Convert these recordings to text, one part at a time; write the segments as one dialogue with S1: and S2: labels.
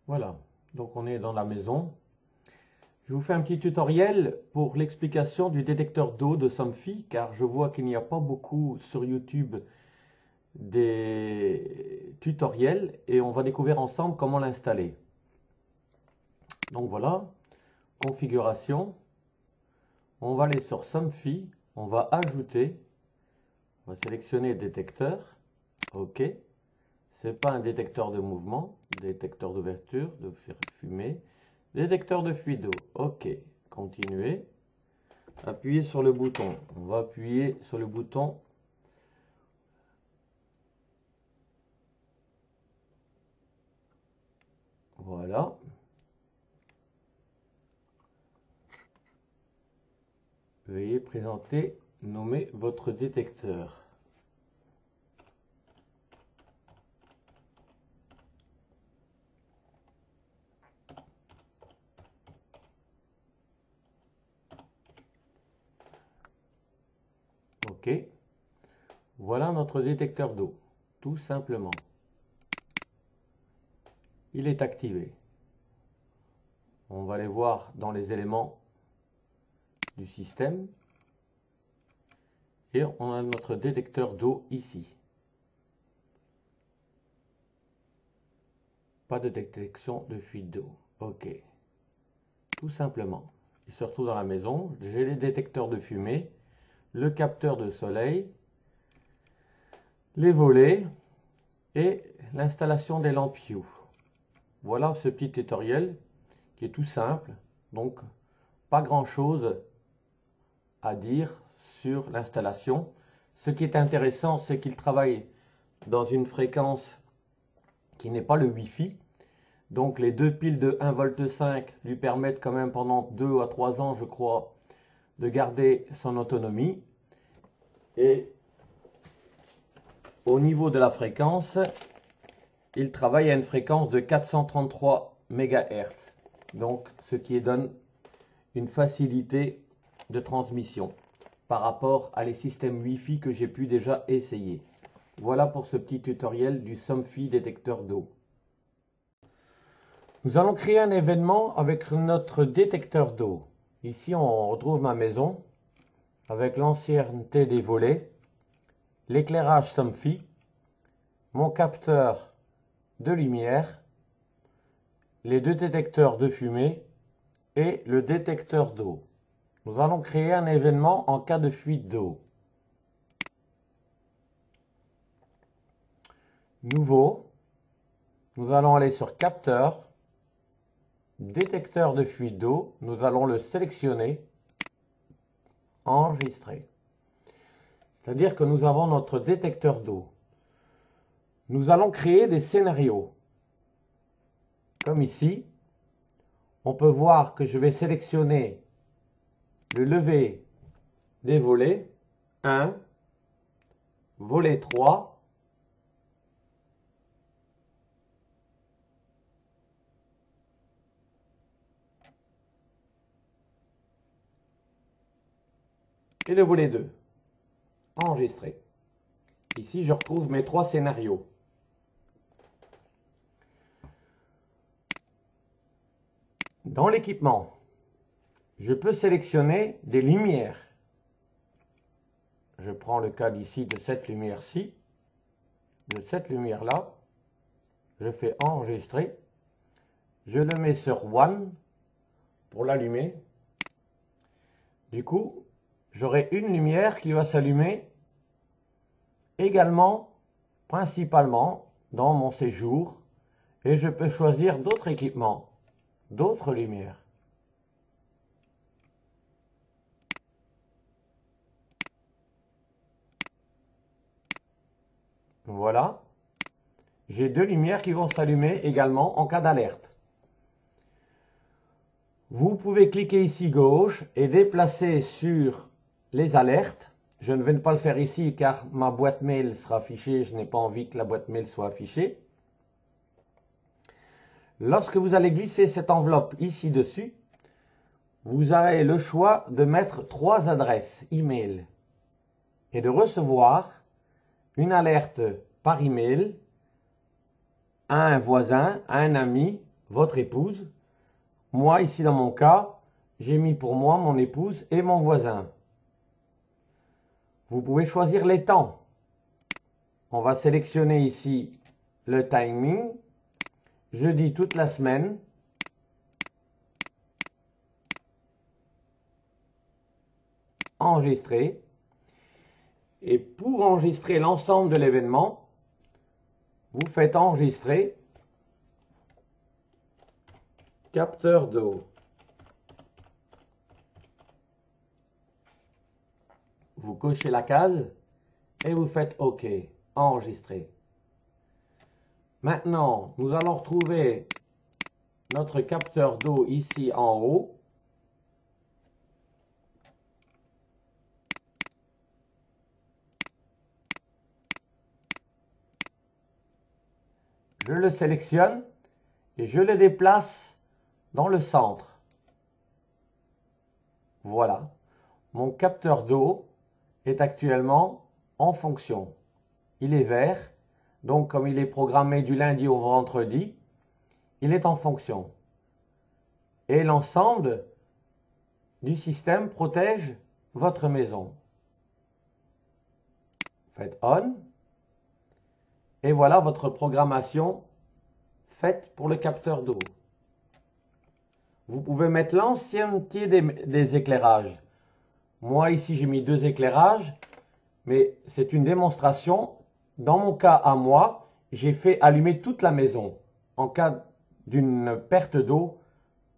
S1: Voilà, donc on est dans la maison. Je vous fais un petit tutoriel pour l'explication du détecteur d'eau de Somfy, car je vois qu'il n'y a pas beaucoup sur YouTube des tutoriels et on va découvrir ensemble comment l'installer. Donc voilà, configuration. On va aller sur Somfy, on va ajouter, on va sélectionner détecteur. OK. C'est pas un détecteur de mouvement, détecteur d'ouverture, de fumée, détecteur de fuite d'eau. OK. Continuer. Appuyez sur le bouton. On va appuyer sur le bouton. Voilà. Veuillez présenter, nommer votre détecteur. OK. Voilà notre détecteur d'eau, tout simplement. Il est activé. On va aller voir dans les éléments du système. Et on a notre détecteur d'eau ici. Pas de détection de fuite d'eau. OK. Tout simplement. Il se retrouve dans la maison. J'ai les détecteurs de fumée, le capteur de soleil, les volets et l'installation des lampes Hue. Voilà ce petit tutoriel qui est tout simple. Donc, pas grand-chose à dire sur l'installation. Ce qui est intéressant, c'est qu'il travaille dans une fréquence qui n'est pas le Wi-Fi. Donc les deux piles de 1,5 V lui permettent quand même pendant 2 à 3 ans, je crois, de garder son autonomie. Et au niveau de la fréquence, il travaille à une fréquence de 433 MHz. Donc ce qui donne une facilité de transmission par rapport à les systèmes Wi-Fi que j'ai pu déjà essayer. Voilà pour ce petit tutoriel du Somfy détecteur d'eau. Nous allons créer un événement avec notre détecteur d'eau. Ici, on retrouve ma maison avec l'ancienneté des volets, l'éclairage Somfy, mon capteur de lumière, les deux détecteurs de fumée et le détecteur d'eau. Nous allons créer un événement en cas de fuite d'eau. Nouveau, nous allons aller sur capteur, détecteur de fuite d'eau, nous allons le sélectionner, enregistrer. C'est-à-dire que nous avons notre détecteur d'eau. Nous allons créer des scénarios. Comme ici, on peut voir que je vais sélectionner le lever des volets 1, volet 3, et le volet 2. Enregistrer. Ici, je retrouve mes 3 scénarios. Dans l'équipement, je peux sélectionner des lumières. Je prends le cas d'ici de cette lumière-ci, de cette lumière-là. Je fais enregistrer. Je le mets sur One pour l'allumer. Du coup, j'aurai une lumière qui va s'allumer également, principalement, dans mon séjour. Et je peux choisir d'autres équipements, d'autres lumières. Voilà. J'ai 2 lumières qui vont s'allumer également en cas d'alerte. Vous pouvez cliquer ici gauche et déplacer sur les alertes. Je ne vais pas le faire ici car ma boîte mail sera affichée. Je n'ai pas envie que la boîte mail soit affichée. Lorsque vous allez glisser cette enveloppe ici dessus, vous aurez le choix de mettre 3 adresses email et de recevoir une alerte par email à un voisin, à un ami votre épouse. Moi, ici dans mon cas, j'ai mis pour moi, mon épouse et mon voisin. Vous pouvez choisir les temps. On va sélectionner ici le timing. Jeudi toute la semaine. Enregistrer. Et pour enregistrer l'ensemble de l'événement, vous faites enregistrer capteur d'eau. Vous cochez la case et vous faites OK, enregistrer. Maintenant, nous allons retrouver notre capteur d'eau ici en haut. Je le sélectionne et je le déplace dans le centre. Voilà, mon capteur d'eau est actuellement en fonction. Il est vert, donc comme il est programmé du lundi au vendredi, il est en fonction. Et l'ensemble du système protège votre maison. Faites on. Et voilà votre programmation faite pour le capteur d'eau. Vous pouvez mettre l'ancienneté des éclairages. Moi ici j'ai mis 2 éclairages, mais c'est une démonstration. Dans mon cas à moi, j'ai fait allumer toute la maison en cas d'une perte d'eau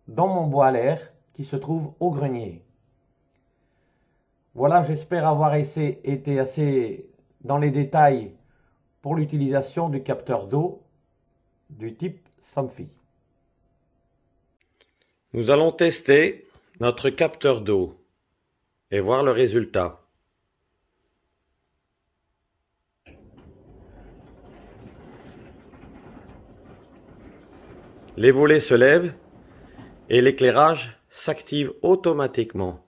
S1: dans mon bois à l'air qui se trouve au grenier. Voilà, j'espère avoir été assez dans les détails pour l'utilisation du capteur d'eau du type Somfy. Nous allons tester notre capteur d'eau et voir le résultat. Les volets se lèvent et l'éclairage s'active automatiquement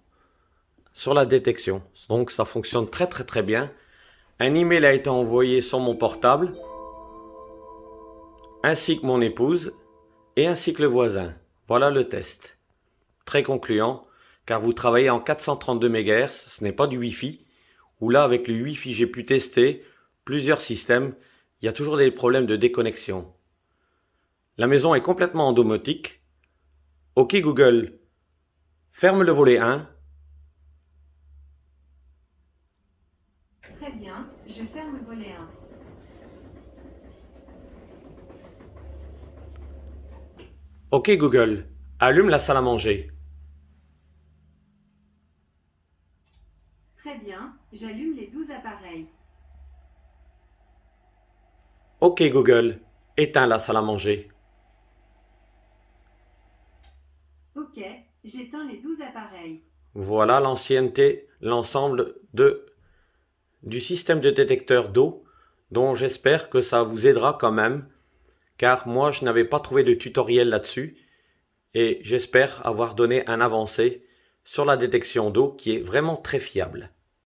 S1: sur la détection. Donc ça fonctionne très bien. Un email a été envoyé sur mon portable, ainsi que mon épouse et ainsi que le voisin. Voilà le test. Très concluant, car vous travaillez en 432 MHz, ce n'est pas du Wi-Fi, où là avec le Wi-Fi j'ai pu tester plusieurs systèmes, il y a toujours des problèmes de déconnexion. La maison est complètement en domotique. OK Google, ferme le volet 1.
S2: Très bien, je ferme le volet 1.
S1: OK Google, allume la salle à manger.
S2: Très bien, j'allume les 12 appareils.
S1: OK Google, éteins la salle à manger.
S2: OK, j'éteins les 12 appareils.
S1: Voilà l'ancienneté, l'ensemble du système de détecteur d'eau, dont j'espère que ça vous aidera quand même, car moi je n'avais pas trouvé de tutoriel là-dessus, et j'espère avoir donné un avancé sur la détection d'eau qui est vraiment très fiable.